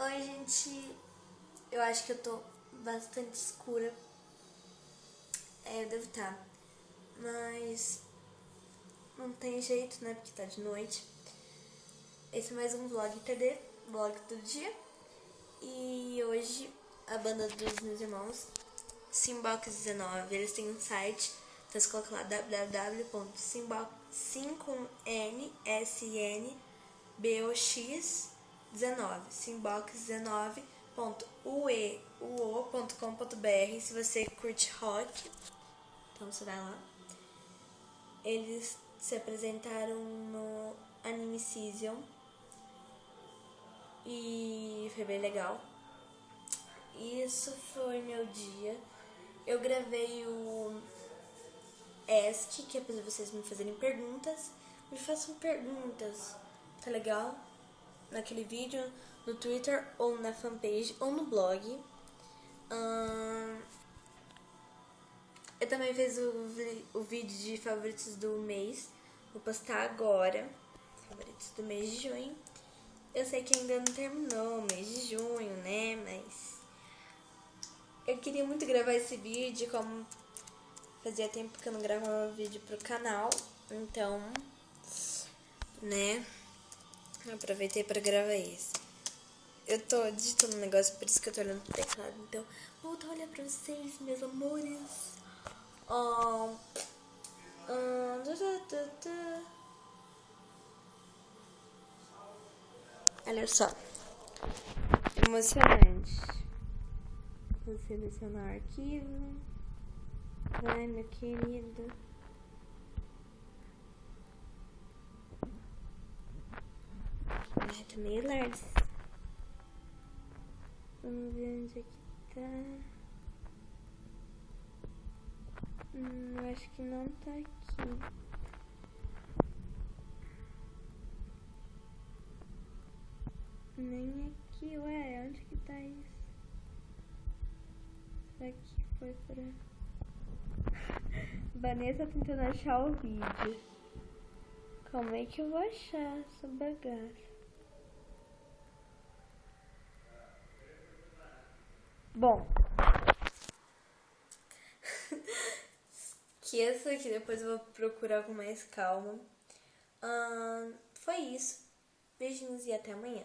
Oi, gente. Eu acho que eu tô bastante escura. Eu devo estar. Mas não tem jeito, né? Porque tá de noite. Esse é mais um vlog TD, vlog do dia. E hoje a banda dos meus irmãos, Simbox19, eles têm um site. Então você coloca lá simbox19.uo.com.br. Se você curte rock, então você vai lá. Eles se apresentaram no Anime Season e foi bem legal. Isso foi meu dia. Eu gravei o Ask, que é pra vocês me fazerem perguntas. Me façam perguntas, tá legal? Naquele vídeo, no Twitter, ou na fanpage, ou no blog. Eu também fiz o vídeo de favoritos do mês. Vou postar agora. Favoritos do mês de junho. Eu sei que ainda não terminou o mês de junho, né? Mas eu queria muito gravar esse vídeo, como fazia tempo que eu não gravava vídeo pro canal. Então, né? Aproveitei pra gravar esse. Eu tô digitando um negócio, por isso que eu tô olhando pro teclado. Então, volto a olhar pra vocês, meus amores. Olha só. Emocionante. Vou selecionar o arquivo. Vai, meu querido. Ai, tá meio largo. Vamos ver onde é que tá. Eu acho que não tá aqui. Nem aqui, ué, onde que tá isso? Será que foi pra... Vanessa tentando achar o vídeo. Como é que eu vou achar essa bagaça? Bom. Esqueça que depois eu vou procurar com mais calma. Foi isso. Beijinhos e até amanhã.